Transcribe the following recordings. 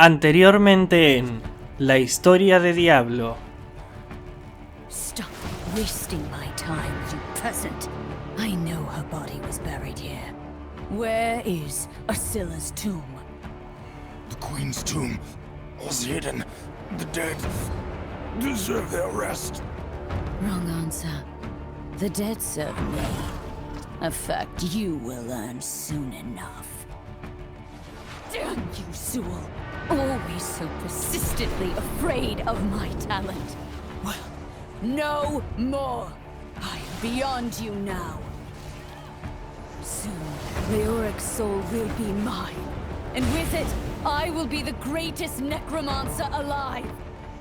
Anteriormente en La Historia de Diablo. Stop wasting my time, you peasant. I know her body was buried here. Where is Asila's tomb? The Queen's tomb was hidden. The dead deserve their rest. Wrong answer. The dead serve me. A fact you will learn soon enough. Damn you, Sewell! Always so persistently afraid of my talent. Well, no more! I am beyond you now. Soon, Leoric's soul will be mine. And with it, I will be the greatest necromancer alive.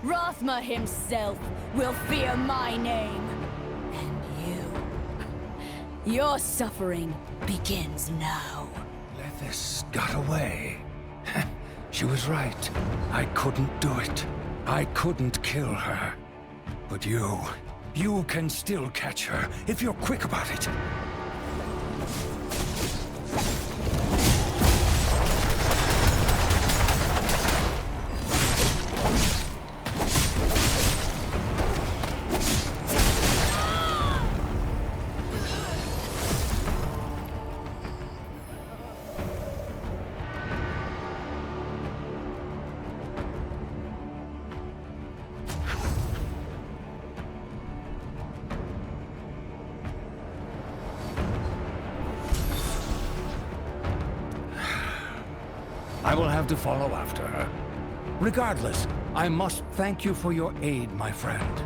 Rathma himself will fear my name. And you... Your suffering begins now. Lethis got away. She was right. I couldn't do it. I couldn't kill her. But you can still catch her if you're quick about it. I will have to follow after her. Regardless, I must thank you for your aid, my friend.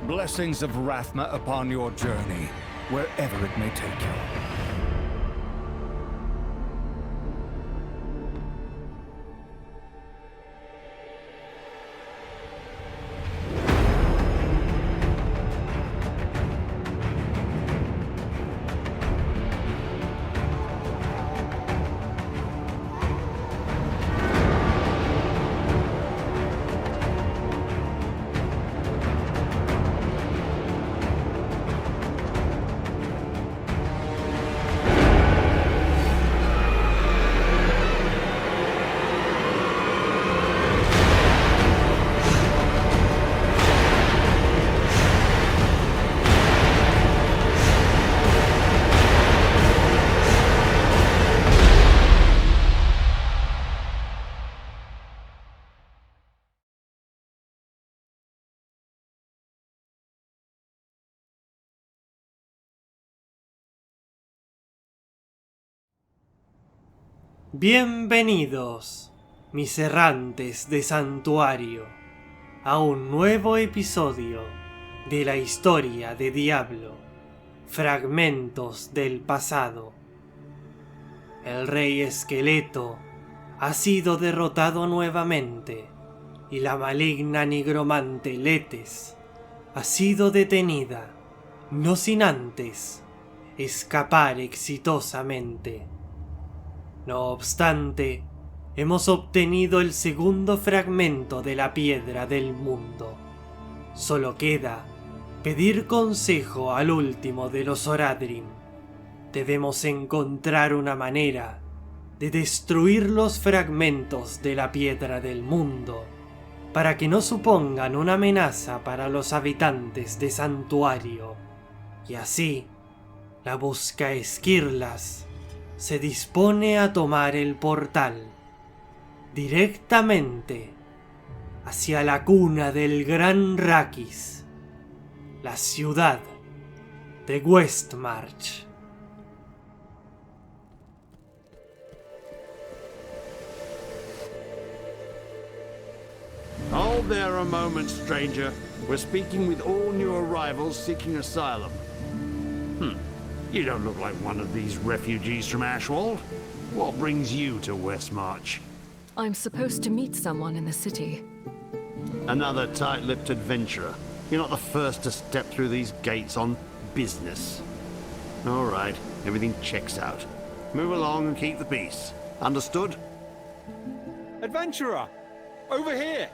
Blessings of Rathma upon your journey, wherever it may take you. Bienvenidos, mis errantes de santuario, a un nuevo episodio de la historia de Diablo, Fragmentos del pasado. El rey esqueleto ha sido derrotado nuevamente y la maligna nigromante Letes ha sido detenida, no sin antes escapar exitosamente. No obstante, hemos obtenido el segundo fragmento de la Piedra del Mundo. Solo queda pedir consejo al último de los Oradrim. Debemos encontrar una manera de destruir los fragmentos de la Piedra del Mundo para que no supongan una amenaza para los habitantes de Santuario. Y así, la Bosque Esquirlas se dispone a tomar el portal directamente hacia la cuna del gran Rakkis, la ciudad de Westmarch. Hold there a moment, stranger. We're speaking with all new arrivals seeking asylum. You don't look like one of these refugees from Ashwold. What brings you to Westmarch? I'm supposed to meet someone in the city. Another tight-lipped adventurer. You're not the first to step through these gates on business. All right, everything checks out. Move along and keep the peace. Understood? Adventurer! Over here!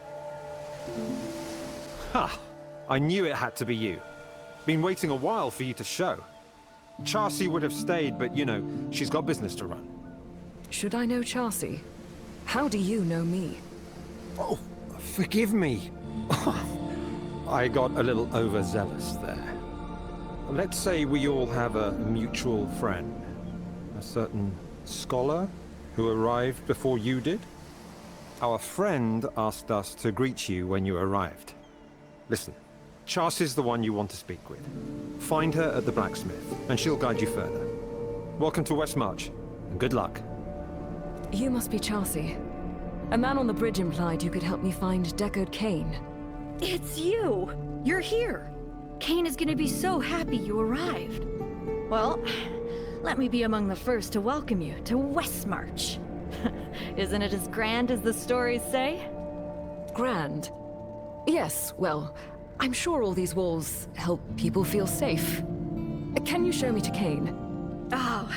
Ha! I knew it had to be you. Been waiting a while for you to show. Charcy would have stayed, but you know, she's got business to run. Should I know Charcy? How do you know me? Oh, forgive me. I got a little overzealous there. Let's say we all have a mutual friend. A certain scholar who arrived before you did. Our friend asked us to greet you when you arrived. Listen, Charcy's the one you want to speak with. Find her at the blacksmith, and she'll guide you further. Welcome to Westmarch, and good luck. You must be Charcy. A man on the bridge implied you could help me find Deckard Cain. It's you! You're here! Cain is gonna be so happy you arrived. Well, let me be among the first to welcome you to Westmarch. Isn't it as grand as the stories say? Grand? Yes, well, I'm sure all these walls help people feel safe. Can you show me to Cain? Oh,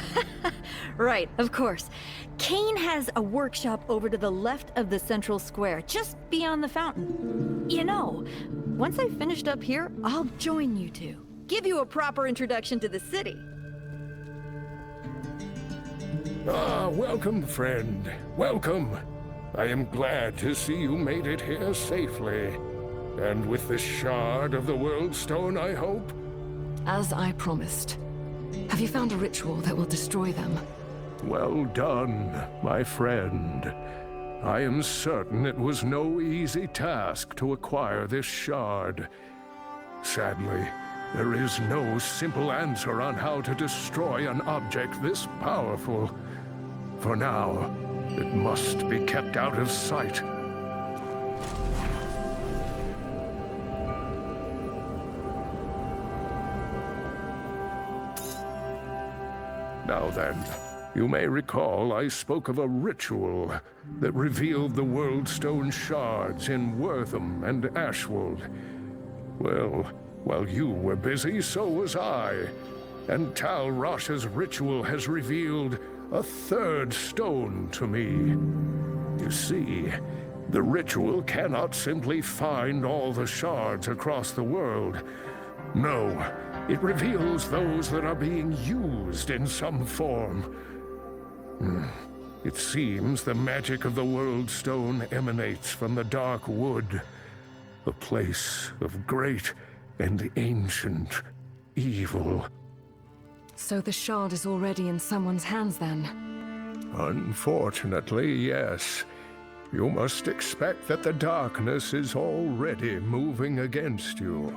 right, of course. Cain has a workshop over to the left of the central square, just beyond the fountain. You know, once I've finished up here, I'll join you two. Give you a proper introduction to the city. Ah, welcome, friend. Welcome. I am glad to see you made it here safely. And with the shard of the World Stone, I hope? As I promised. Have you found a ritual that will destroy them? Well done, my friend. I am certain it was no easy task to acquire this shard. Sadly, there is no simple answer on how to destroy an object this powerful. For now, it must be kept out of sight. Now then, you may recall I spoke of a ritual that revealed the World Stone shards in Wortham and Ashwold. Well, while you were busy, so was I. And Tal Rasha's ritual has revealed a third stone to me. You see, the ritual cannot simply find all the shards across the world. No, it reveals those that are being used in some form. It seems the magic of the World Stone emanates from the Dark Wood, a place of great and ancient evil. So the shard is already in someone's hands then? Unfortunately, yes. You must expect that the darkness is already moving against you.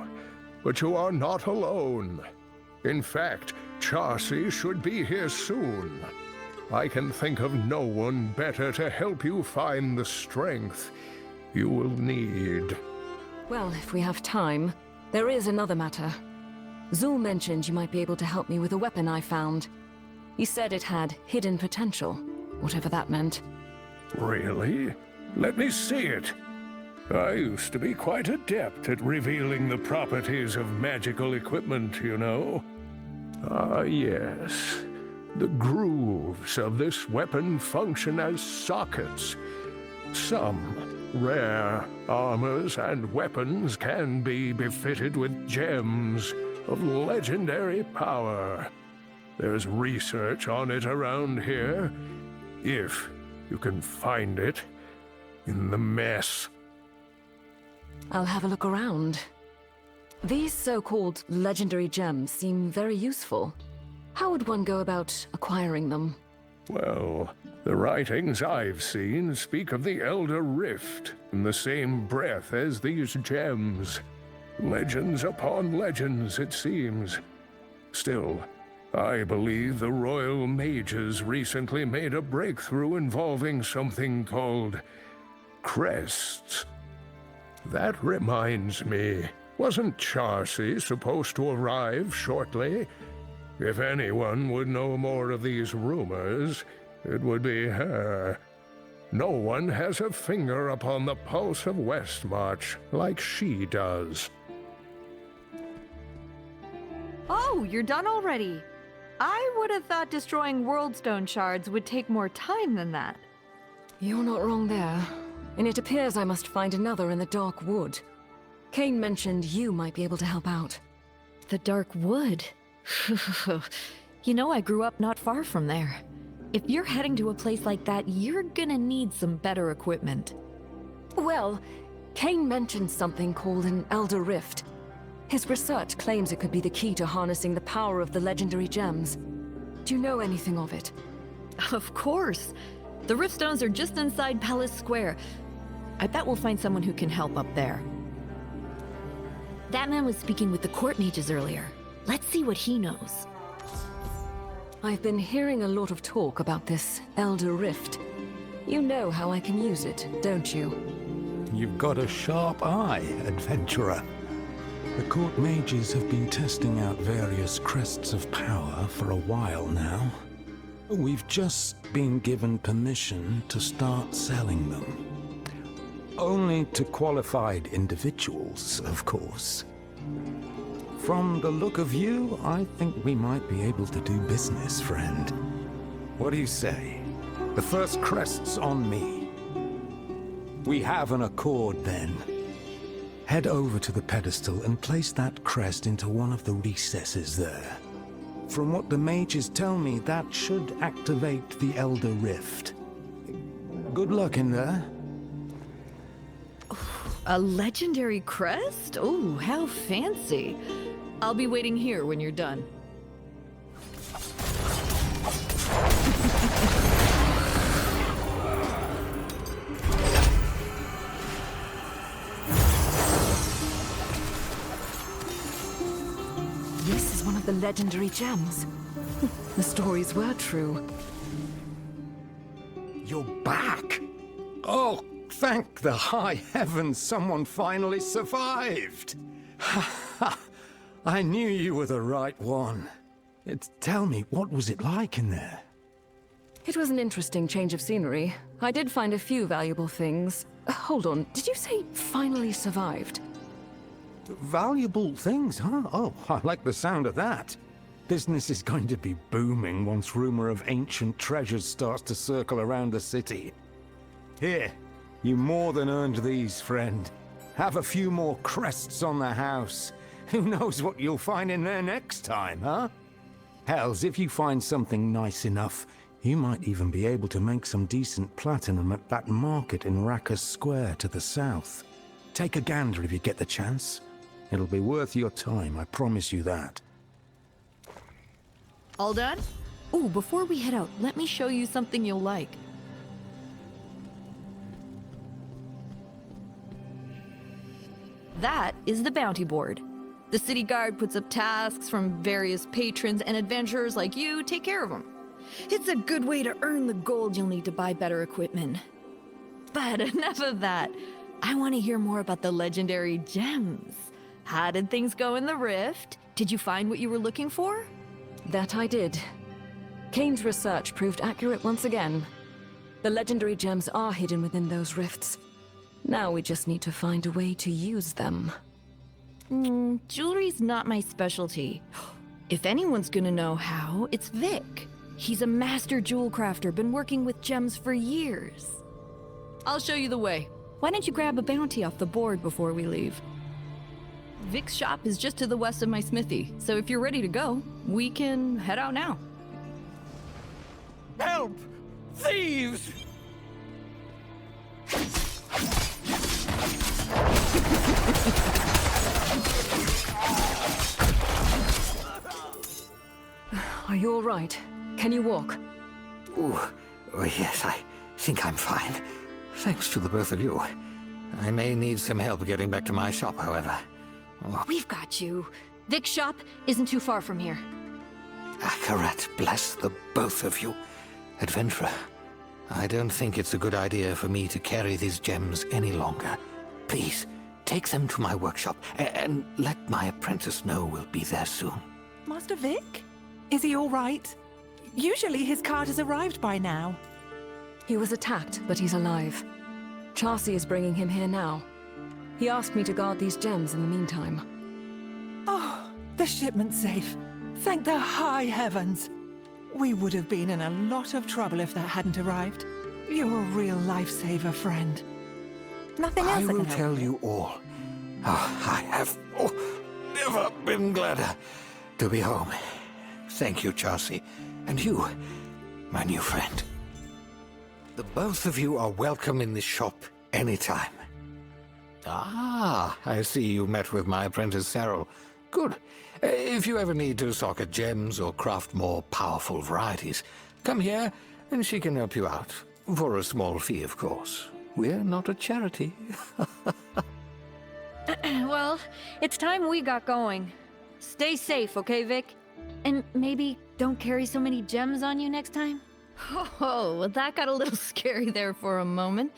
But you are not alone. In fact, Charcy should be here soon. I can think of no one better to help you find the strength you will need. Well, if we have time, there is another matter. Zul mentioned you might be able to help me with a weapon I found. He said it had hidden potential, whatever that meant. Really? Let me see it. I used to be quite adept at revealing the properties of magical equipment, you know. Ah, yes. The grooves of this weapon function as sockets. Some rare armors and weapons can be befitted with gems of legendary power. There's research on it around here, if you can find it in the mess. I'll have a look around. These so-called legendary gems seem very useful. How would one go about acquiring them? Well, the writings I've seen speak of the Elder Rift in the same breath as these gems. Legends upon legends, it seems. Still, I believe the Royal Mages recently made a breakthrough involving something called crests. That reminds me, wasn't Charcy supposed to arrive shortly? If anyone would know more of these rumors, it would be her. No one has a finger upon the pulse of Westmarch like she does. Oh, you're done already. I would have thought destroying Worldstone shards would take more time than that. You're not wrong there. And it appears I must find another in the Dark Wood. Cain mentioned you might be able to help out. The Dark Wood? You know, I grew up not far from there. If you're heading to a place like that, you're gonna need some better equipment. Well, Kane mentioned something called an Elder Rift. His research claims it could be the key to harnessing the power of the legendary gems. Do you know anything of it? Of course. The Riftstones are just inside Palace Square. I bet we'll find someone who can help up there. That man was speaking with the court mages earlier. Let's see what he knows. I've been hearing a lot of talk about this Elder Rift. You know how I can use it, don't you? You've got a sharp eye, adventurer. The court mages have been testing out various crests of power for a while now. We've just been given permission to start selling them. Only to qualified individuals, of course. From the look of you, I think we might be able to do business, friend. What do you say? The first crest's on me. We have an accord, then. Head over to the pedestal and place that crest into one of the recesses there. From what the mages tell me, that should activate the Elder Rift. Good luck in there. A legendary crest? Oh, how fancy. I'll be waiting here when you're done. This is one of the legendary gems. The stories were true. You're back! Oh, thank the high heavens someone finally survived! I knew you were the right one. Tell me, what was it like in there? It was an interesting change of scenery. I did find a few valuable things. Hold on, did you say finally survived? Valuable things, huh? Oh, I like the sound of that. Business is going to be booming once rumor of ancient treasures starts to circle around the city. Here, you more than earned these, friend. Have a few more crests on the house. Who knows what you'll find in there next time, huh? Hells, if you find something nice enough, you might even be able to make some decent platinum at that market in Rakkis Square to the south. Take a gander if you get the chance. It'll be worth your time, I promise you that. All done? Ooh, before we head out, let me show you something you'll like. That is the bounty board. The city guard puts up tasks from various patrons, and adventurers like you take care of them. It's a good way to earn the gold you'll need to buy better equipment. But enough of that. I want to hear more about the legendary gems. How did things go in the rift? Did you find what you were looking for? That I did. Kane's research proved accurate once again. The legendary gems are hidden within those rifts. Now we just need to find a way to use them. Jewelry's not my specialty. If anyone's gonna know how, it's Vic. He's a master jewel crafter, been working with gems for years. I'll show you the way. Why don't you grab a bounty off the board before we leave? Vic's shop is just to the west of my smithy, so if you're ready to go, we can head out now. Help! Thieves! Are you all right? Can you walk? Ooh, oh, yes, I think I'm fine. Thanks to the both of you. I may need some help getting back to my shop, however. Oh. We've got you. Vic's shop isn't too far from here. Akarat bless the both of you. Adventurer, I don't think it's a good idea for me to carry these gems any longer. Please, take them to my workshop, and let my apprentice know we'll be there soon. Master Vic? Is he all right? Usually his cart has arrived by now. He was attacked, but he's alive. Chassis is bringing him here now. He asked me to guard these gems in the meantime. Oh, the shipment's safe. Thank the high heavens. We would have been in a lot of trouble if that hadn't arrived. You're a real lifesaver, friend. Nothing else I will can help tell you all. Oh, I have never been gladder to be home. Thank you, Chassis. And you, my new friend. The both of you are welcome in this shop anytime. Ah, I see you met with my apprentice Cyril. Good. If you ever need to socket gems or craft more powerful varieties, come here and she can help you out. For a small fee, of course. We're not a charity. Well, it's time we got going. Stay safe, okay, Vic? And maybe don't carry so many gems on you next time? Oh, well, that got a little scary there for a moment.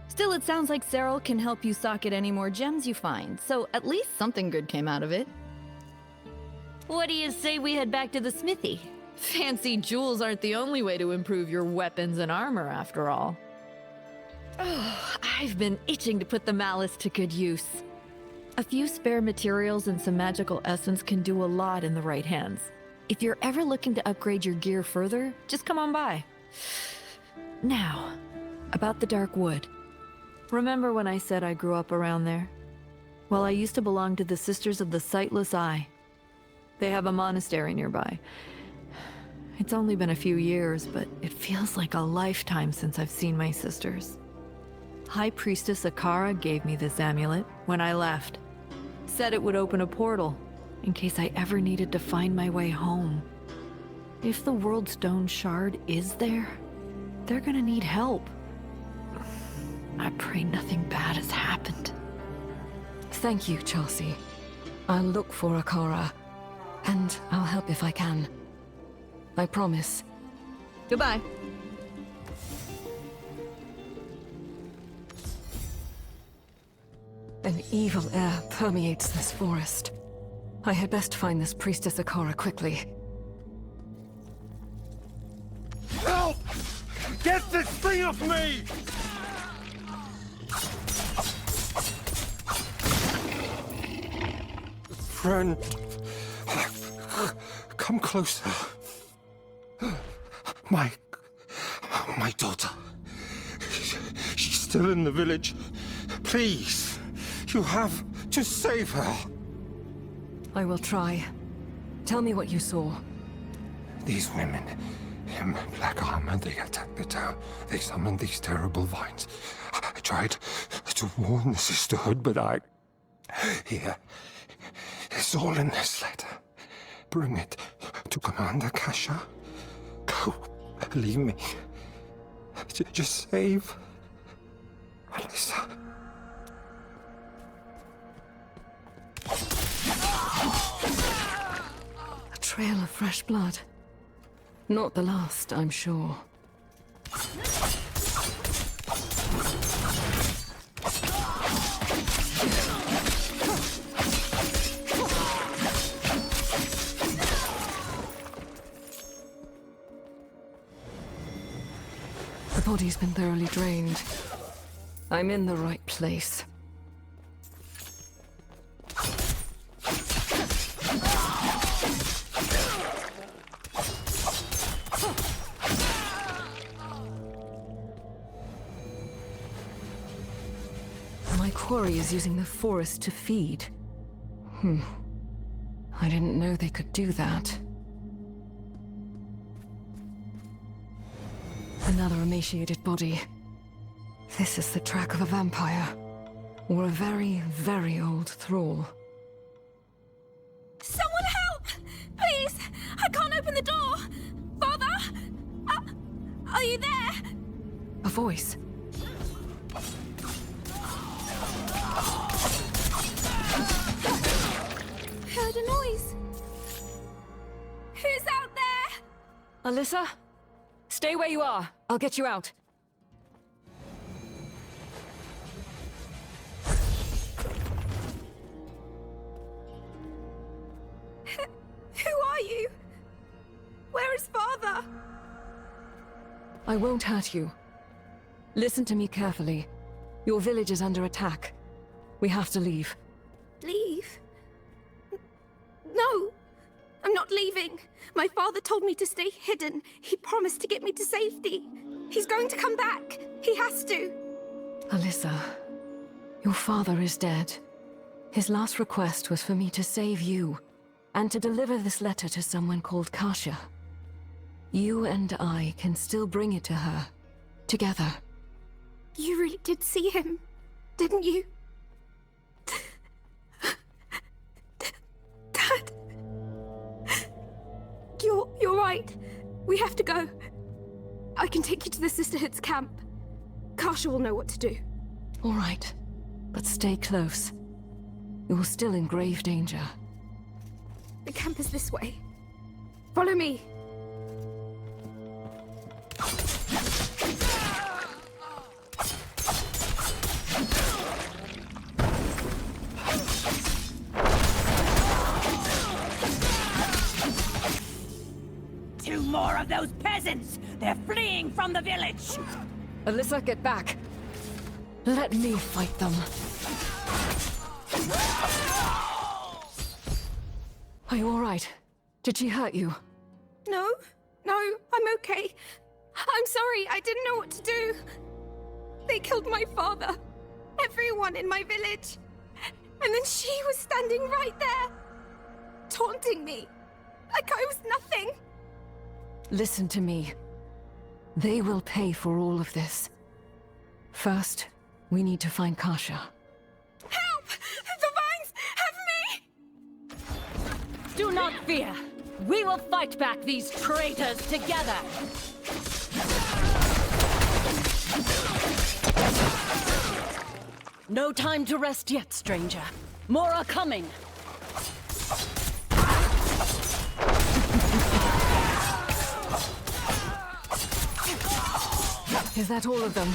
Still, it sounds like Cyril can help you socket any more gems you find, so at least something good came out of it. What do you say we head back to the smithy? Fancy jewels aren't the only way to improve your weapons and armor, after all. Oh, I've been itching to put the malice to good use. A few spare materials and some magical essence can do a lot in the right hands. If you're ever looking to upgrade your gear further, just come on by. Now, about the Dark Wood. Remember when I said I grew up around there? Well, I used to belong to the Sisters of the Sightless Eye. They have a monastery nearby. It's only been a few years, but it feels like a lifetime since I've seen my sisters. High Priestess Akara gave me this amulet when I left. Said it would open a portal, in case I ever needed to find my way home. If the World Stone Shard is there, they're gonna need help. I pray nothing bad has happened. Thank you, Chelsea. I'll look for Akara, and I'll help if I can. I promise. Goodbye. An evil air permeates this forest. I had best find this Priestess Akara quickly. Help! Get this thing off me! Friend, come closer. My daughter. She's still in the village. Please, you have to save her. I will try. Tell me what you saw. These women in black armor, they attacked the town. They summoned these terrible vines. I tried to warn the sisterhood, but Here. It's all in this letter. Bring it to Commander Kasha. Go. Leave me. Just save Alyssa. A trail of fresh blood. Not the last, I'm sure. The body's been thoroughly drained. I'm in the right place. My quarry is using the forest to feed. I didn't know they could do that. Another emaciated body. This is the track of a vampire. Or a very, very old thrall. Someone help! Please! I can't open the door! Father? Are you there? A voice. Heard a noise. Who's out there? Alyssa? Stay where you are. I'll get you out. Who are you? Where is Father? I won't hurt you. Listen to me carefully. Your village is under attack. We have to leave. Leave? No! I'm not leaving. My father told me to stay hidden. He promised to get me to safety. He's going to come back. He has to. Alyssa, your father is dead. His last request was for me to save you, and to deliver this letter to someone called Kasha. You and I can still bring it to her, together. You really did see him, didn't you? We have to go. I can take you to the Sisterhood's camp. Kasha will know what to do. All right, but stay close. You're still in grave danger. The camp is this way. Follow me. Two more of those peasants! They're fleeing from the village! Alyssa, get back. Let me fight them. Are you all right? Did she hurt you? No, I'm okay. I'm sorry, I didn't know what to do. They killed my father. Everyone in my village. And then she was standing right there, taunting me. Like I was nothing. Listen to me. They will pay for all of this. First, we need to find Kasha. Help! The vines have me! Do not fear! We will fight back these traitors together! No time to rest yet, stranger. More are coming! Is that all of them?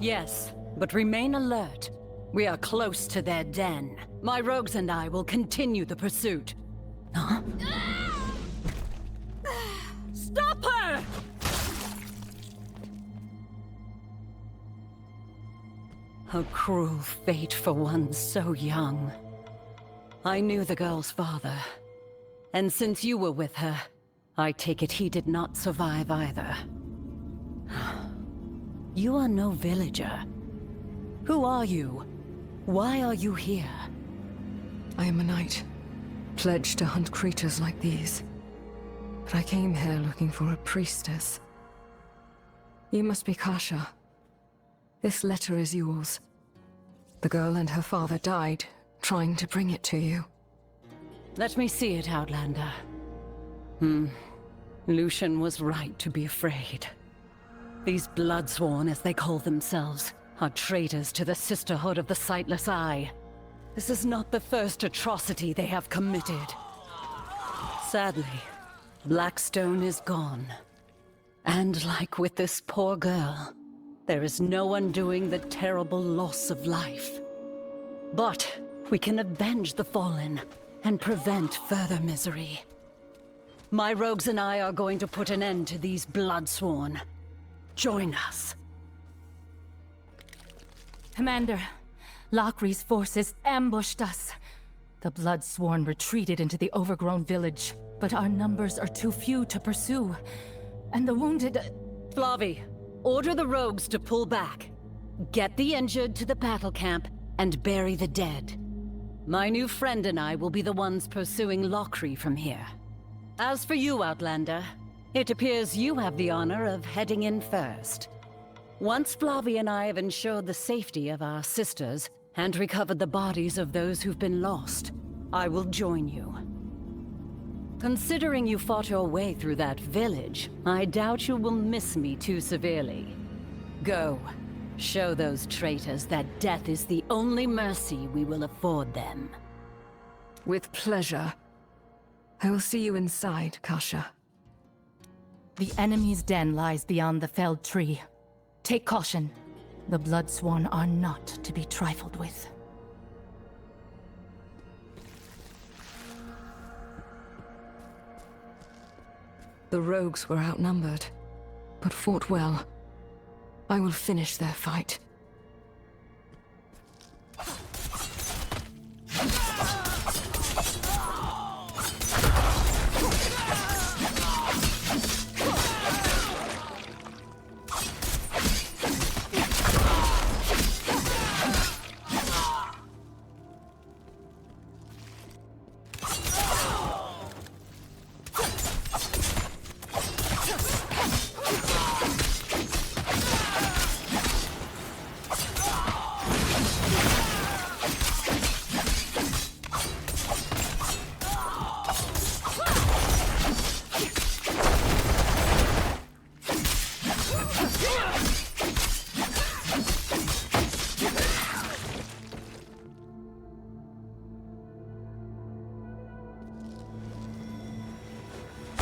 Yes, but remain alert. We are close to their den. My rogues and I will continue the pursuit. Huh? Stop her! A cruel fate for one so young. I knew the girl's father. And since you were with her, I take it he did not survive either. You are no villager. Who are you? Why are you here? I am a knight, pledged to hunt creatures like these. But I came here looking for a priestess. You must be Kasha. This letter is yours. The girl and her father died, trying to bring it to you. Let me see it, Outlander. Lucian was right to be afraid. These Bloodsworn, as they call themselves, are traitors to the Sisterhood of the Sightless Eye. This is not the first atrocity they have committed. Sadly, Blackstone is gone. And like with this poor girl, there is no undoing the terrible loss of life. But we can avenge the fallen and prevent further misery. My rogues and I are going to put an end to these Bloodsworn. Join us. Commander, Lakrie's forces ambushed us. The Bloodsworn retreated into the overgrown village, but our numbers are too few to pursue. And the wounded... Flavi, order the rogues to pull back. Get the injured to the battle camp and bury the dead. My new friend and I will be the ones pursuing Lakrii from here. As for you, Outlander, it appears you have the honor of heading in first. Once Flavi and I have ensured the safety of our sisters and recovered the bodies of those who've been lost, I will join you. Considering you fought your way through that village, I doubt you will miss me too severely. Go. Show those traitors that death is the only mercy we will afford them. With pleasure. I will see you inside, Kasha. The enemy's den lies beyond the felled tree. Take caution. The Bloodsworn are not to be trifled with. The rogues were outnumbered, but fought well. I will finish their fight.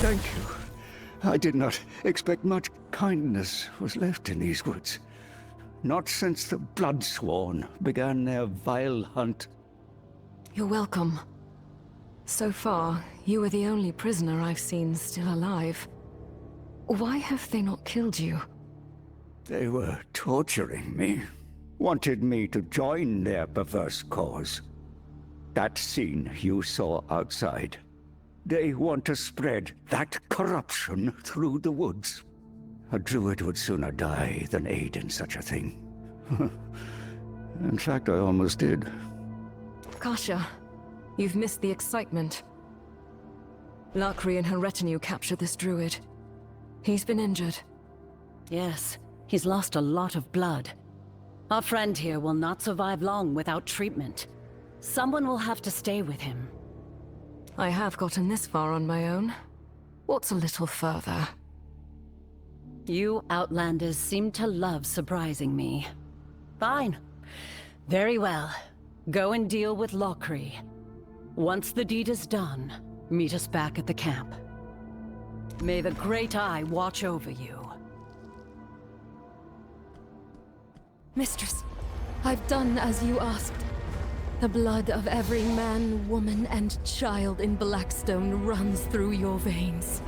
Thank you. I did not expect much kindness was left in these woods. Not since the Bloodsworn began their vile hunt. You're welcome. So far, you are the only prisoner I've seen still alive. Why have they not killed you? They were torturing me. Wanted me to join their perverse cause. That scene you saw outside. They want to spread that corruption through the woods. A druid would sooner die than aid in such a thing. In fact, I almost did. Kasha, you've missed the excitement. Lakrii and her retinue captured this druid. He's been injured. Yes, he's lost a lot of blood. Our friend here will not survive long without treatment. Someone will have to stay with him. I have gotten this far on my own. What's a little further? You Outlanders seem to love surprising me. Fine. Very well. Go and deal with Lakrii. Once the deed is done, meet us back at the camp. May the Great Eye watch over you. Mistress, I've done as you asked. The blood of every man, woman, and child in Blackstone runs through your veins.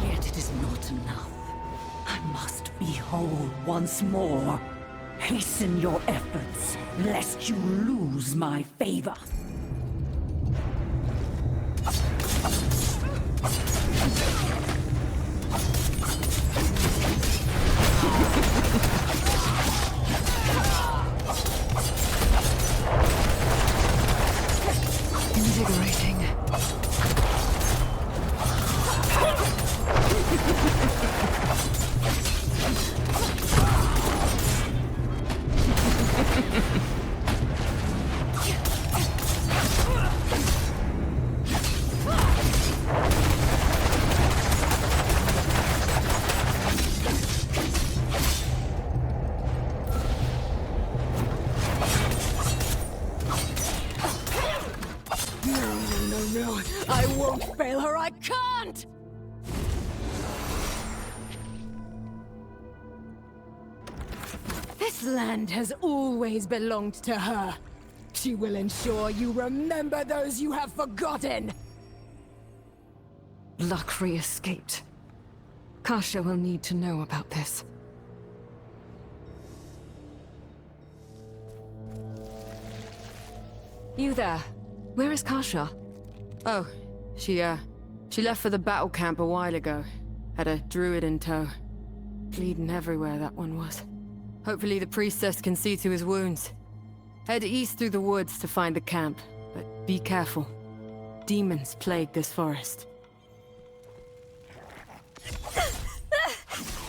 Yet it is not enough. I must be whole once more. Hasten your efforts, lest you lose my favor. Invigorating. No, I won't fail her, I can't! This land has always belonged to her. She will ensure you remember those you have forgotten. Lakrii escaped. Kasha will need to know about this. You there. Where is Kasha? Oh, she left for the battle camp a while ago. Had a druid in tow. Bleeding everywhere, that one was. Hopefully the priestess can see to his wounds. Head east through the woods to find the camp, but be careful. Demons plague this forest.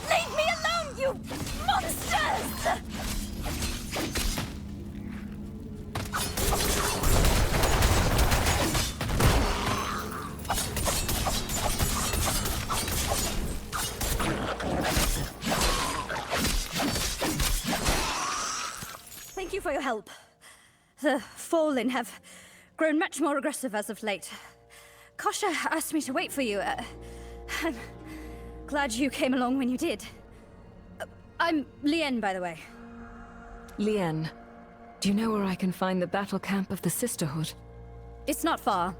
Leave me alone, you monsters! Thank you for your help. The Fallen have grown much more aggressive as of late. Kasha asked me to wait for you. I'm glad you came along when you did. I'm Lien, by the way. Lien. Do you know where I can find the battle camp of the Sisterhood? It's not far.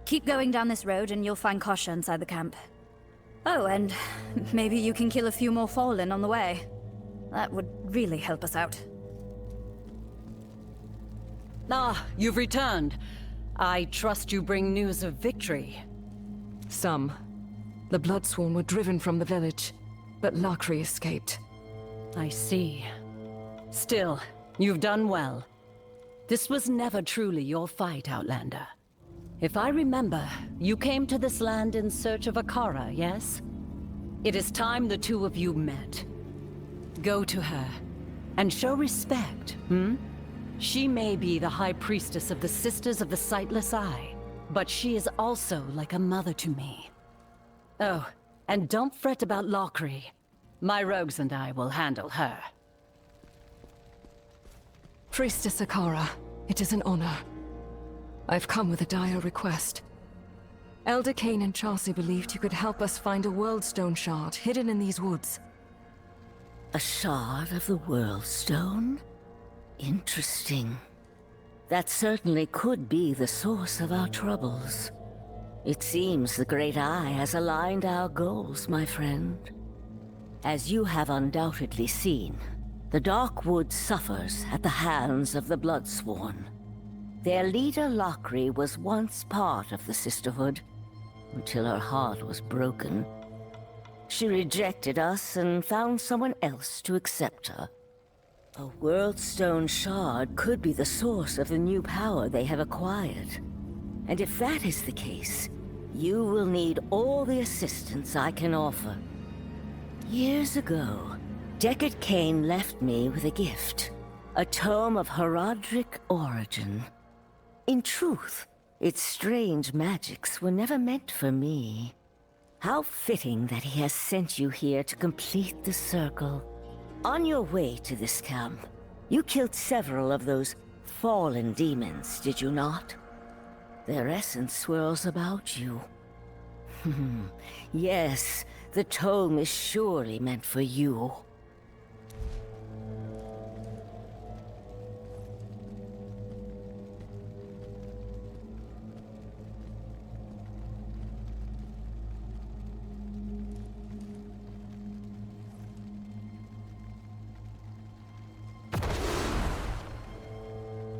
Keep going down this road and you'll find Kasha inside the camp. Oh, and maybe you can kill a few more Fallen on the way. That would really help us out. Ah, you've returned. I trust you bring news of victory. Some. The Bloodsworn were driven from the village, but Lakrii escaped. I see. Still, you've done well. This was never truly your fight, Outlander. If I remember, you came to this land in search of Akara, yes? It is time the two of you met. Go to her, and show respect, She may be the High Priestess of the Sisters of the Sightless Eye, but she is also like a mother to me. Oh, and don't fret about Lakrii. My rogues and I will handle her. Priestess Akara, it is an honor. I've come with a dire request. Elder Kane and Chelsea believed you could help us find a Worldstone shard hidden in these woods. A shard of the Worldstone? Interesting. That certainly could be the source of our troubles. It seems the Great Eye has aligned our goals, my friend. As you have undoubtedly seen, the Darkwood suffers at the hands of the Bloodsworn. Their leader, Lakrii, was once part of the Sisterhood, until her heart was broken. She rejected us and found someone else to accept her. A Worldstone shard could be the source of the new power they have acquired. And if that is the case, you will need all the assistance I can offer. Years ago, Deckard Cain left me with a gift, a tome of Horadric origin. In truth, its strange magics were never meant for me. How fitting that he has sent you here to complete the circle. On your way to this camp, you killed several of those fallen demons, did you not? Their essence swirls about you. Yes, the tome is surely meant for you.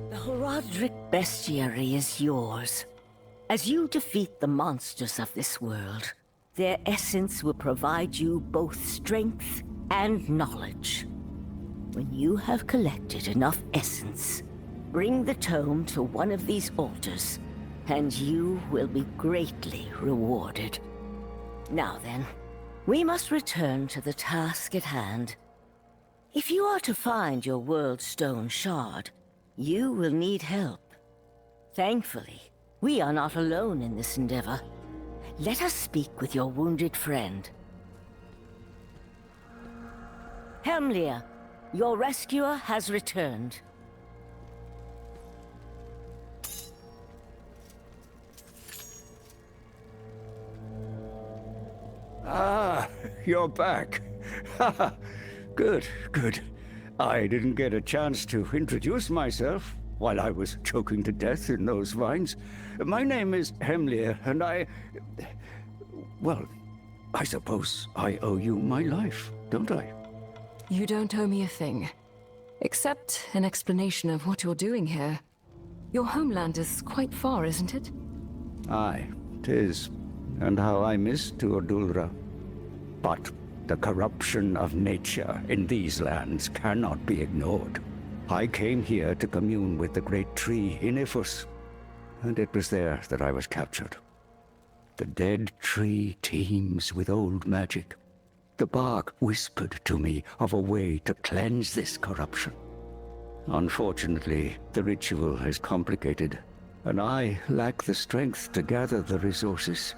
The Horadric bestiary is yours. As you defeat the monsters of this world, their essence will provide you both strength and knowledge. When you have collected enough essence, bring the tome to one of these altars, and you will be greatly rewarded. Now then, we must return to the task at hand. If you are to find your Worldstone shard, you will need help. Thankfully, we are not alone in this endeavor. Let us speak with your wounded friend. Hemlia, your rescuer has returned. Ah, you're back. Good, good. I didn't get a chance to introduce myself while I was choking to death in those vines. My name is Hemlia, and well, I suppose I owe you my life, don't I? You don't owe me a thing. Except an explanation of what you're doing here. Your homeland is quite far, isn't it? Aye, 'tis. And how I miss Tuordulra. But the corruption of nature in these lands cannot be ignored. I came here to commune with the great tree Inifuss, and it was there that I was captured. The dead tree teems with old magic. The bark whispered to me of a way to cleanse this corruption. Unfortunately, the ritual is complicated, and I lack the strength to gather the resources.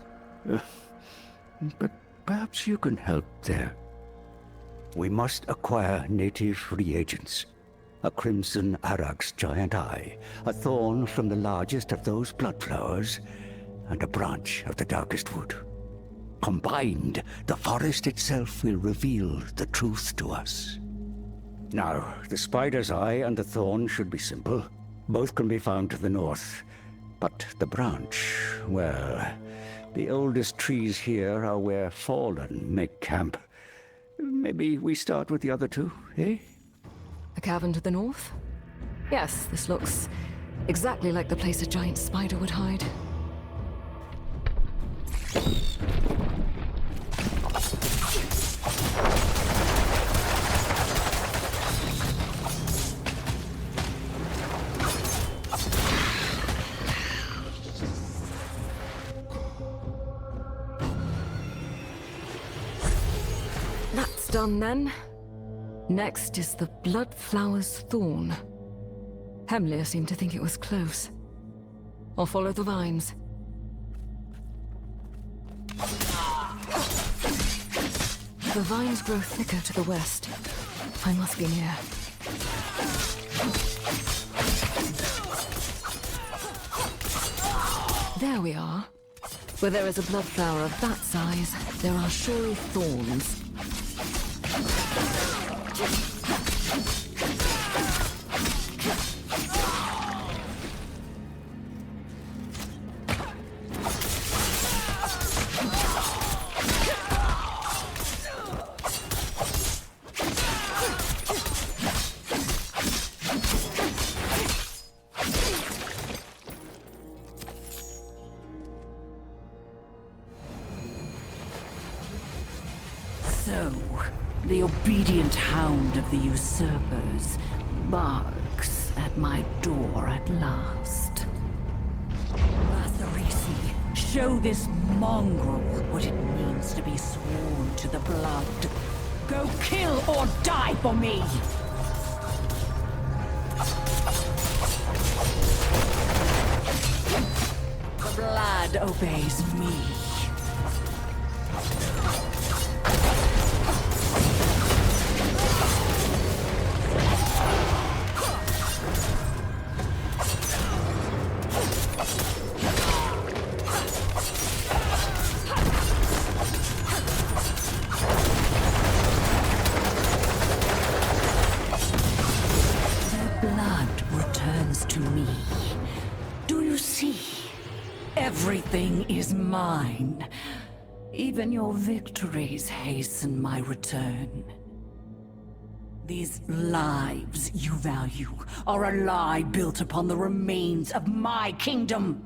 But perhaps you can help there. We must acquire native reagents. A crimson Arax giant eye, a thorn from the largest of those blood flowers, and a branch of the darkest wood. Combined, the forest itself will reveal the truth to us. Now, the spider's eye and the thorn should be simple. Both can be found to the north. But the branch, well, the oldest trees here are where fallen make camp. Maybe we start with the other two, eh? A cavern to the north? Yes, this looks exactly like the place a giant spider would hide. That's done then. Next is the Bloodflower's Thorn. Hemlia seemed to think it was close. I'll follow the vines. The vines grow thicker to the west. I must be near. There we are. Where there is a blood flower of that size, there are surely thorns. The obedient hound of the usurpers barks at my door at last. Latharisi, show this mongrel what it means to be sworn to the blood. Go kill or die for me! The blood obeys me. Everything is mine. Even your victories hasten my return. These lives you value are a lie built upon the remains of my kingdom.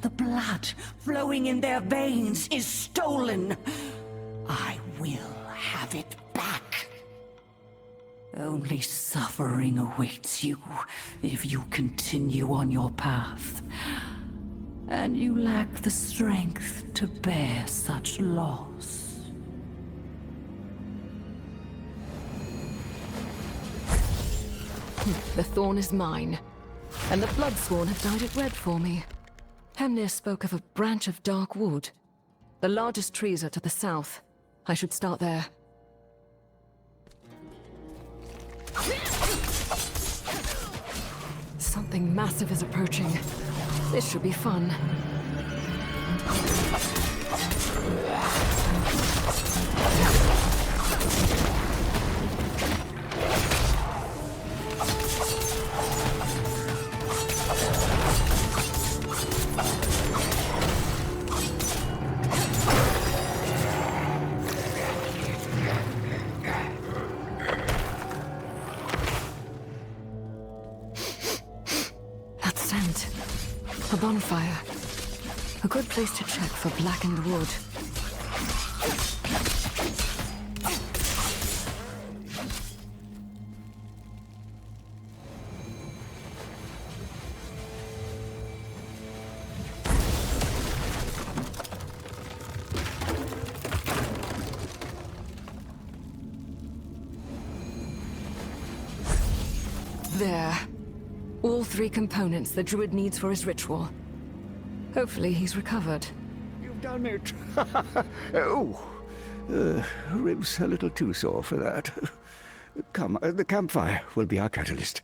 The blood flowing in their veins is stolen. I will have it back. Only suffering awaits you if you continue on your path. And you lack the strength to bear such loss. The thorn is mine, and the Bloodsworn have dyed it red for me. Hemnir spoke of a branch of dark wood. The largest trees are to the south. I should start there. Something massive is approaching. This should be fun. That scent. A bonfire. A good place to check for blackened wood. There. All three components the druid needs for his ritual. Hopefully he's recovered. You've done it. Ribs a little too sore for that. Come, the campfire will be our catalyst.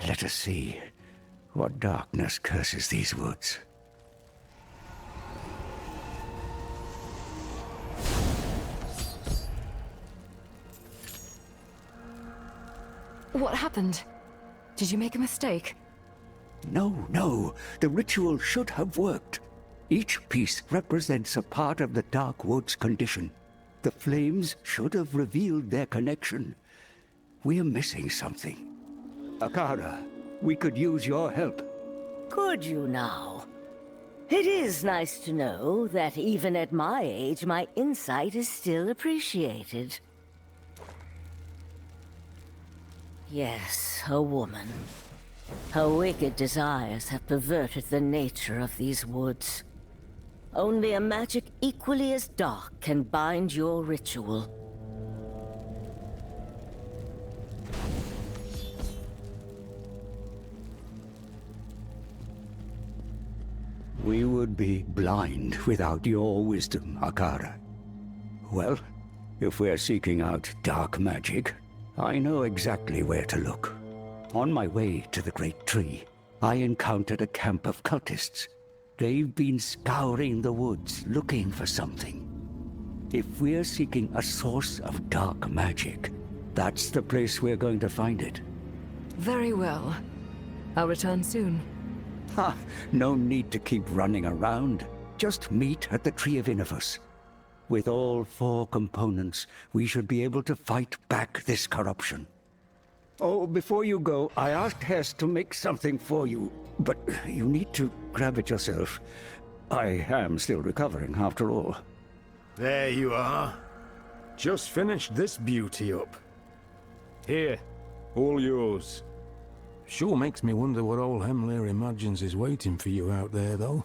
Let us see what darkness curses these woods. What happened? Did you make a mistake? No. The ritual should have worked. Each piece represents a part of the Dark Wood's condition. The flames should have revealed their connection. We're missing something. Akara, we could use your help. Could you now? It is nice to know that even at my age, my insight is still appreciated. Yes, a woman. Her wicked desires have perverted the nature of these woods. Only a magic equally as dark can bind your ritual. We would be blind without your wisdom, Akara. Well, if we're seeking out dark magic, I know exactly where to look. On my way to the Great Tree, I encountered a camp of cultists. They've been scouring the woods, looking for something. If we're seeking a source of dark magic, that's the place we're going to find it. Very well. I'll return soon. Ha! No need to keep running around. Just meet at the Tree of Inifuss. With all 4 components, we should be able to fight back this corruption. Oh, before you go, I asked Hess to make something for you, but you need to grab it yourself. I am still recovering, after all. There you are. Just finished this beauty up. Here, all yours. Sure makes me wonder what old Hemlir imagines is waiting for you out there, though.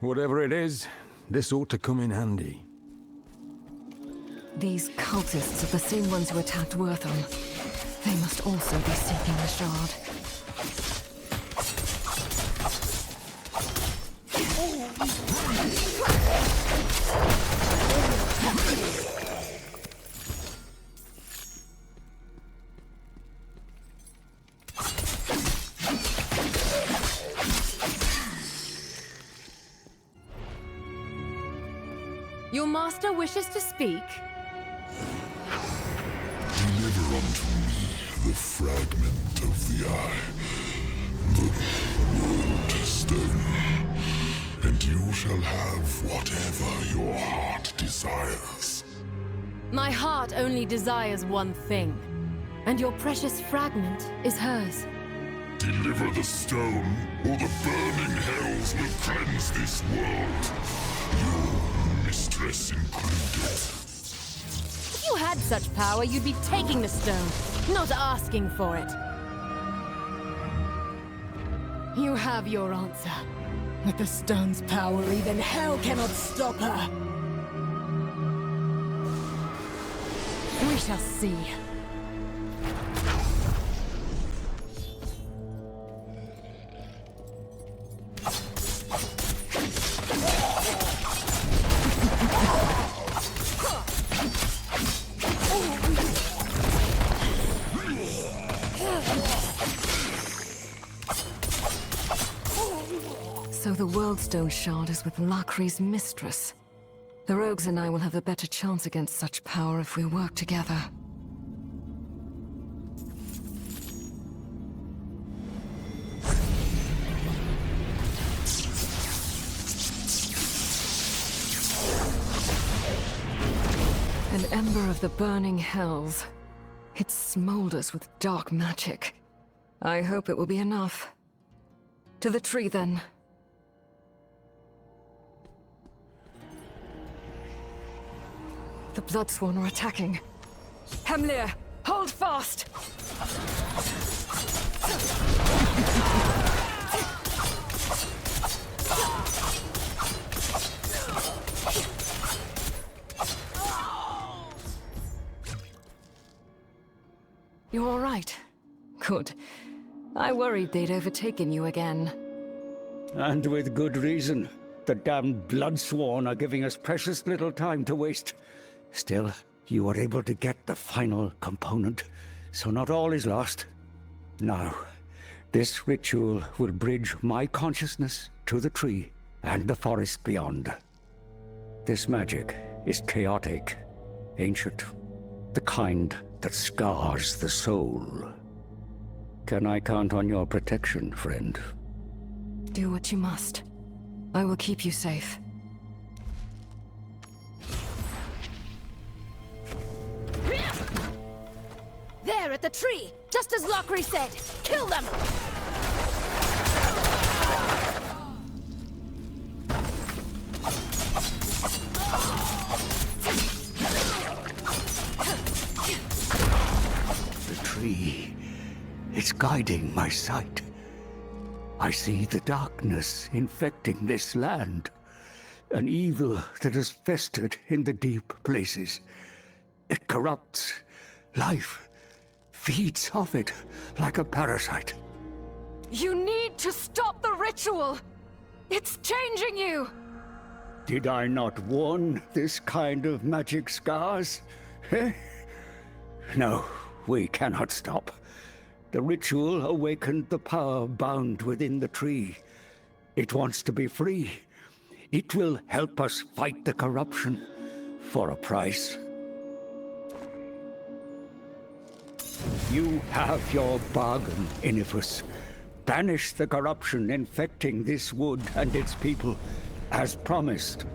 Whatever it is, this ought to come in handy. These cultists are the same ones who attacked Wortham. They must also be seeking the shard. Your master wishes to speak? Deliver unto me the fragment of the eye, the world stone, and you shall have whatever your heart desires. My heart only desires one thing, and your precious fragment is hers. Deliver the stone, or the burning hells will cleanse this world. Your mistress included. If you had such power, you'd be taking the stone, not asking for it. You have your answer. With the stone's power, even hell cannot stop her. We shall see. So the Worldstone Shard is with Lakrie's mistress. The rogues and I will have a better chance against such power if we work together. An ember of the burning hells. It smolders with dark magic. I hope it will be enough. To the tree, then. The Bloodsworn are attacking. Hemlir, hold fast! You're all right. Good. I worried they'd overtaken you again. And with good reason. The damned Bloodsworn are giving us precious little time to waste. Still, you were able to get the final component, so not all is lost. Now, this ritual will bridge my consciousness to the tree and the forest beyond. This magic is chaotic, ancient, the kind that scars the soul. Can I count on your protection, friend? Do what you must. I will keep you safe. There at the tree! Just as Lakrii said! Kill them! The tree, it's guiding my sight. I see the darkness infecting this land. An evil that has festered in the deep places. It corrupts life. Feeds off it like a parasite. You need to stop the ritual! It's changing you! Did I not warn this kind of magic scars? Eh? No, we cannot stop. The ritual awakened the power bound within the tree. It wants to be free. It will help us fight the corruption for a price. You have your bargain, Inifuss. Banish the corruption infecting this wood and its people, as promised.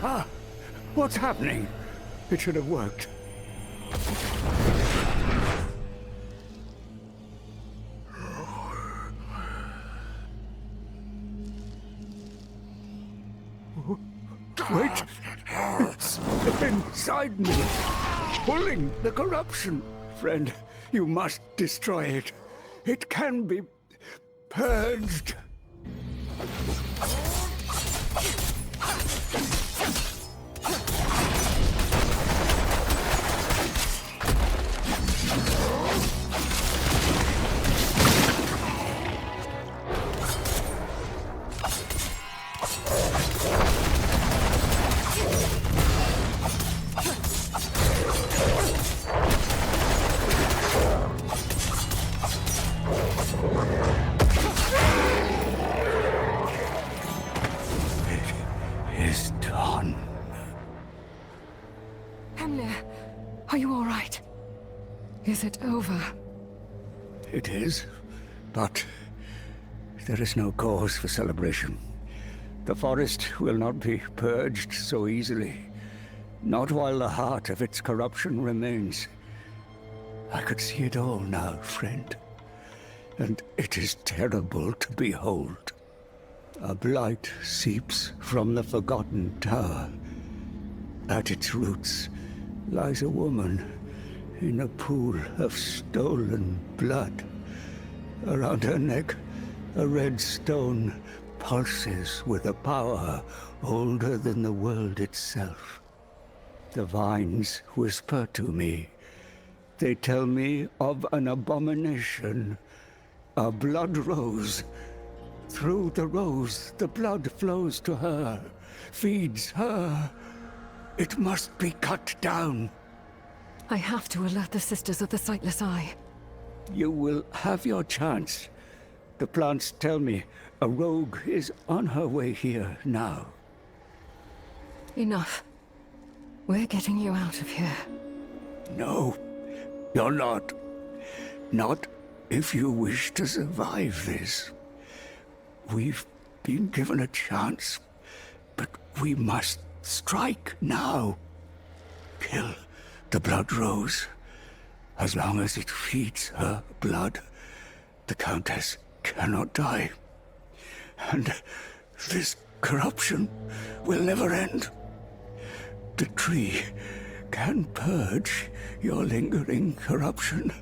Ah! What's happening? It should have worked. Wait! It's inside me, pulling the corruption. Friend, you must destroy it. It can be purged. Are you all right? Is it over? It is, but there is no cause for celebration. The forest will not be purged so easily. Not while the heart of its corruption remains. I could see it all now, friend. And it is terrible to behold. A blight seeps from the forgotten tower. At its roots lies a woman in a pool of stolen blood. Around her neck, a red stone pulses with a power older than the world itself. The vines whisper to me. They tell me of an abomination, a blood rose. Through the rose, the blood flows to her, feeds her. It must be cut down. I have to alert the Sisters of the Sightless Eye. You will have your chance. The plants tell me a rogue is on her way here now. Enough. We're getting you out of here. No, you're not. Not if you wish to survive this. We've been given a chance, but we must strike now. Kill the blood rose. As long as it feeds her blood, the Countess cannot die. And this corruption will never end. The tree can purge your lingering corruption,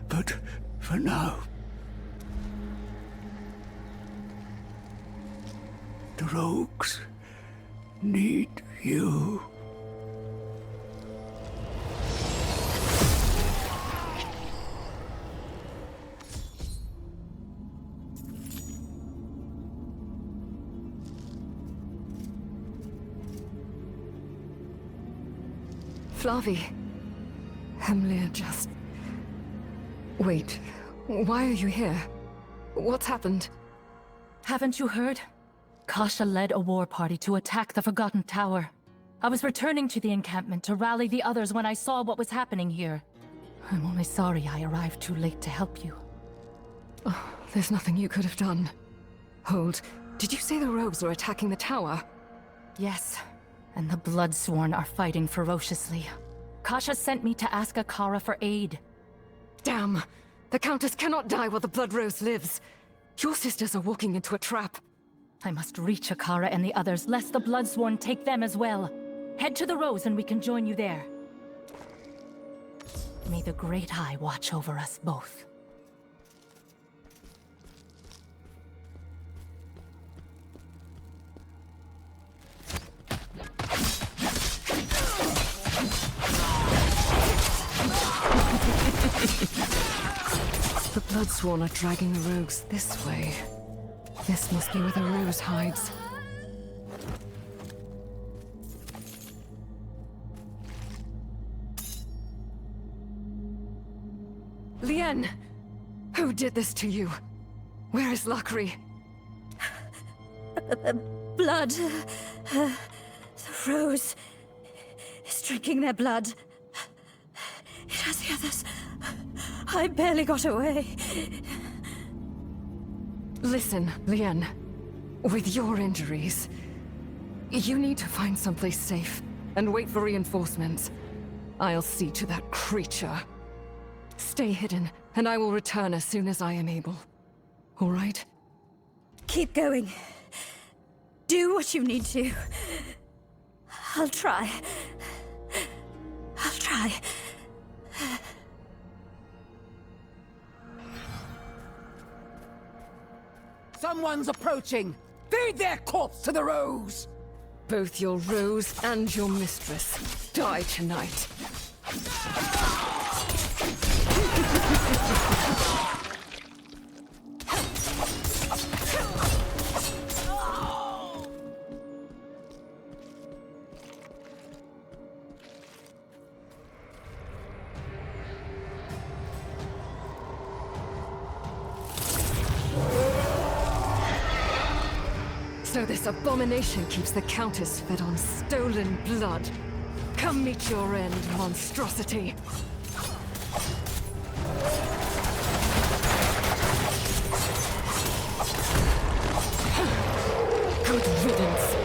but for now, the rogues need you. Flavi. Hemlir just... Wait. Why are you here? What's happened? Haven't you heard? Kasha led a war party to attack the Forgotten Tower. I was returning to the encampment to rally the others when I saw what was happening here. I'm only sorry I arrived too late to help you. Oh, there's nothing you could have done. Hold. Did you say the rogues are attacking the tower? Yes. And the Bloodsworn are fighting ferociously. Kasha sent me to ask Akara for aid. Damn! The Countess cannot die while the Blood Rose lives. Your sisters are walking into a trap. I must reach Akara and the others, lest the Bloodsworn take them as well. Head to the Rose and we can join you there. May the Great Eye watch over us both. The Bloodsworn are dragging the rogues this way. This must be where the Rose hides. Lien! Who did this to you? Where is Lakrii? Blood. The rose is drinking their blood. It has the others. I barely got away. Listen, Lien. With your injuries, you need to find someplace safe and wait for reinforcements. I'll see to that creature. Stay hidden, and I will return as soon as I am able. All right? Keep going. Do what you need to. I'll try. I'll try. Someone's approaching! Feed their corpse to the rose! Both your rose and your mistress die tonight. So this abomination keeps the Countess fed on stolen blood. Come meet your end, monstrosity. Good riddance.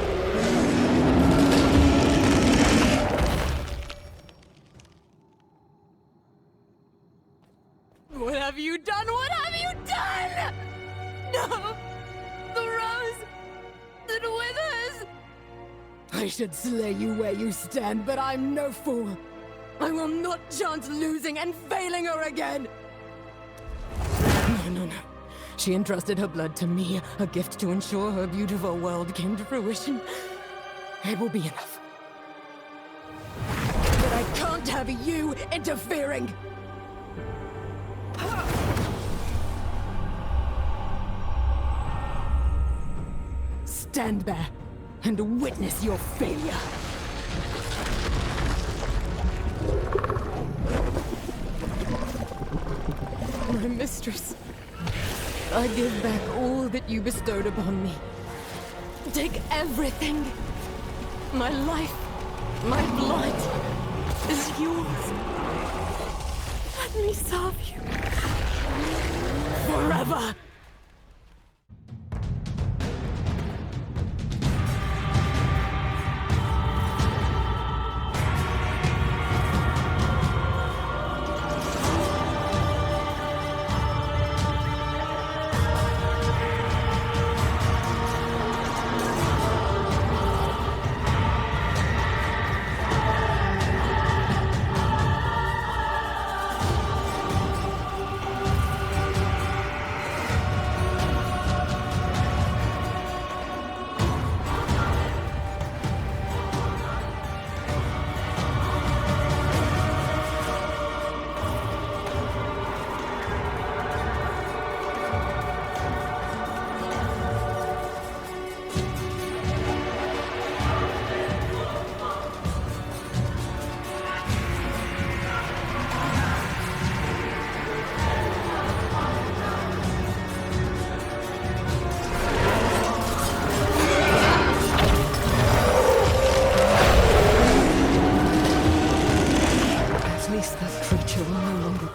What have you done? What have you done? No! The rose that withers! I should slay you where you stand, but I'm no fool. I will not chance losing and failing her again! No. She entrusted her blood to me, a gift to ensure her beautiful world came to fruition. It will be enough. But I can't have you interfering! Stand there and witness your failure. My mistress, I give back all that you bestowed upon me. Take everything. My life, my blood is yours. Let me serve you. Forever.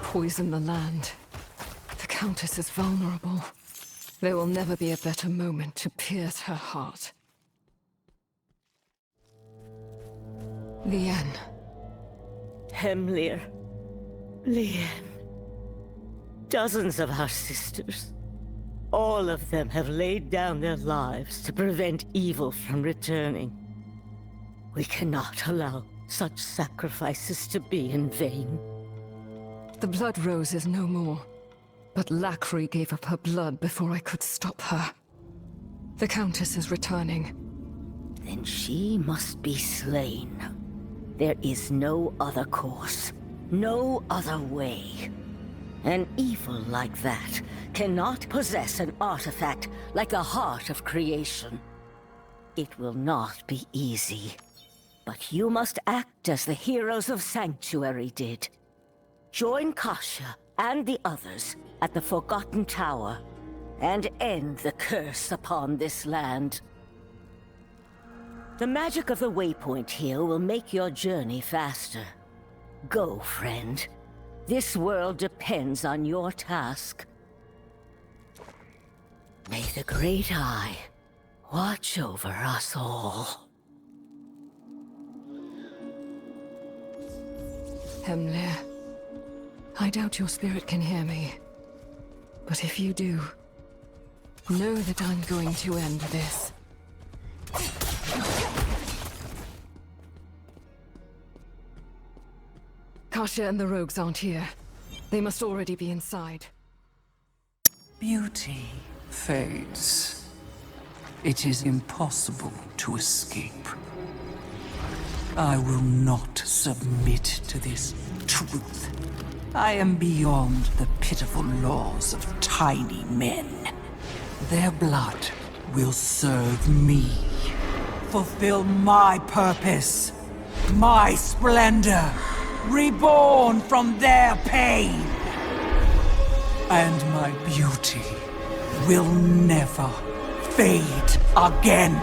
Poison the land. The Countess is vulnerable. There will never be a better moment to pierce her heart. Lien. Hemlir. Lien. Dozens of our sisters. All of them have laid down their lives to prevent evil from returning. We cannot allow such sacrifices to be in vain. The Blood Rose is no more, but Lakrii gave up her blood before I could stop her. The Countess is returning. Then she must be slain. There is no other course, no other way. An evil like that cannot possess an artifact like the heart of creation. It will not be easy, but you must act as the heroes of Sanctuary did. Join Kasha and the others at the Forgotten Tower and end the curse upon this land. The magic of the waypoint here will make your journey faster. Go, friend. This world depends on your task. May the Great Eye watch over us all. Hemlir, I doubt your spirit can hear me. But if you do, know that I'm going to end this. Kasha and the rogues aren't here. They must already be inside. Beauty fades. It is impossible to escape. I will not submit to this truth. I am beyond the pitiful laws of tiny men. Their blood will serve me. Fulfill my purpose. My splendor. Reborn from their pain. And my beauty will never fade again.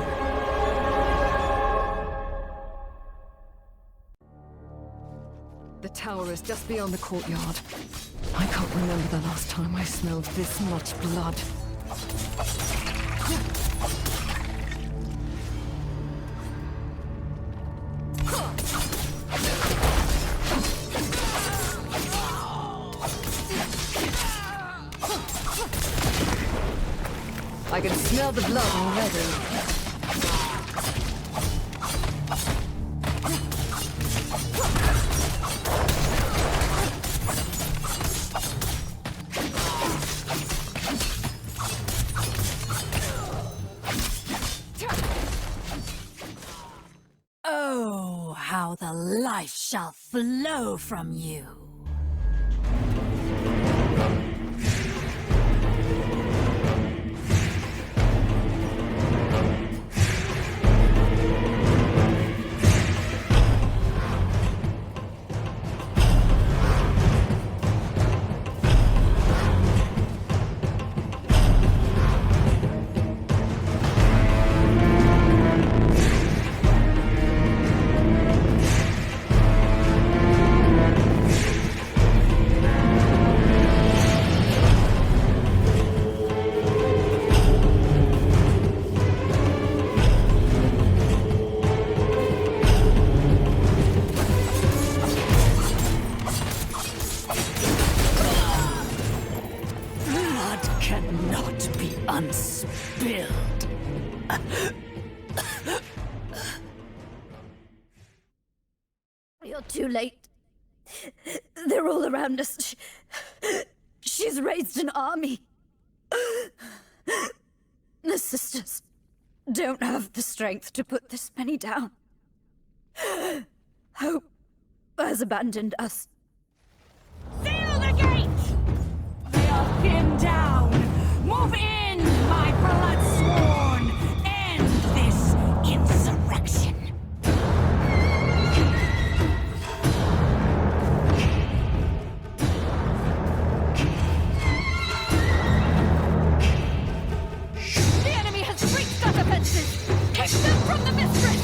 The tower is just beyond the courtyard. I can't remember the last time I smelled this much blood. I can smell the blood already. Oh, how the life shall flow from you. You're too late. They're all around us. She's raised an army. The sisters don't have the strength to put this many down. Hope has abandoned us. Seal the gate! They are pinned down! Move in, my blood sworn! End this insurrection! The enemy has breached our defenses! Take them from the mistress!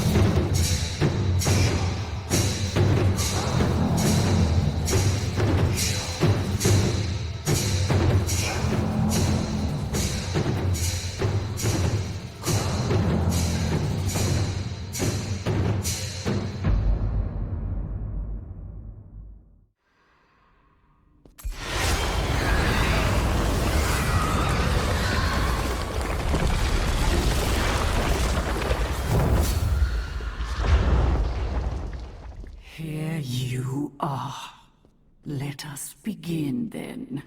Here you are. Let us begin then.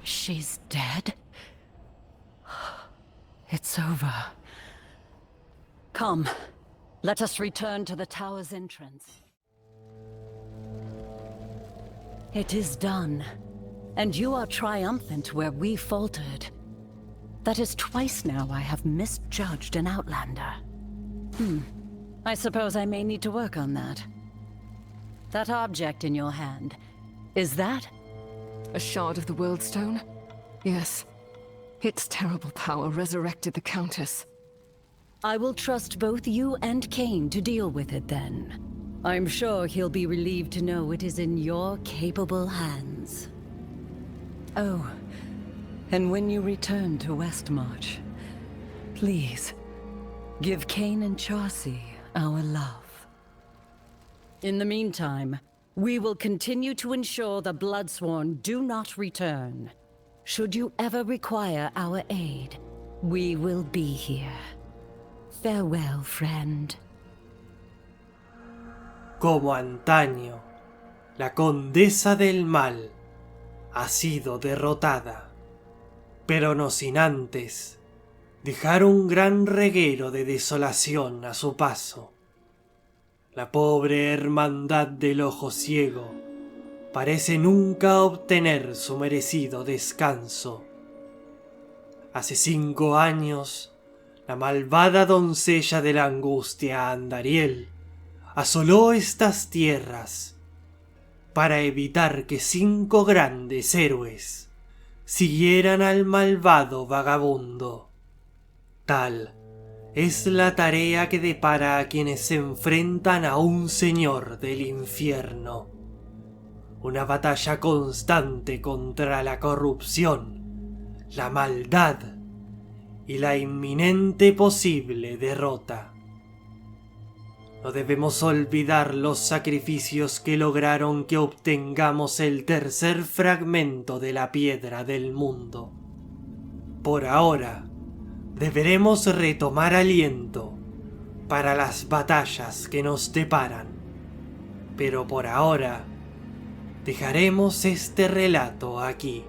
She's dead? It's over. Come, let us return to the tower's entrance. It is done, and you are triumphant where we faltered. That is twice now I have misjudged an outlander. I suppose I may need to work on that. That object in your hand, is that? A shard of the World Stone? Yes. Its terrible power resurrected the Countess. I will trust both you and Kane to deal with it then. I'm sure he'll be relieved to know it is in your capable hands. Oh, and when you return to Westmarch, please, give Kane and Chaucy our love. In the meantime, we will continue to ensure the Bloodsworn do not return. Should you ever require our aid, we will be here. Farewell, friend. Como antaño, la Condesa del Mal ha sido derrotada, pero no sin antes dejar un gran reguero de desolación a su paso. La pobre Hermandad del Ojo Ciego parece nunca obtener su merecido descanso. Hace 5 años, la malvada doncella de la angustia Andariel asoló estas tierras para evitar que 5 grandes héroes siguieran al malvado vagabundo. Tal es la tarea que depara a quienes se enfrentan a un señor del infierno. Una batalla constante contra la corrupción, la maldad y la inminente posible derrota. No debemos olvidar los sacrificios que lograron que obtengamos el tercer fragmento de la Piedra del Mundo. Por ahora, deberemos retomar aliento para las batallas que nos deparan. Pero por ahora, dejaremos este relato aquí.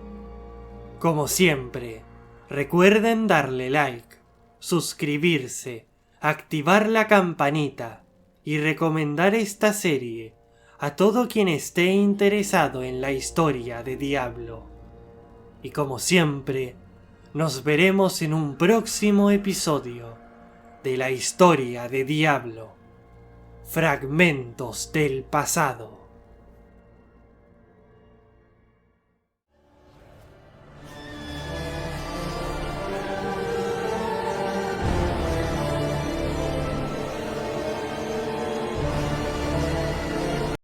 Como siempre, recuerden darle like, suscribirse, activar la campanita y recomendar esta serie a todo quien esté interesado en la historia de Diablo. Y como siempre, nos veremos en un próximo episodio de la historia de Diablo. Fragmentos del pasado.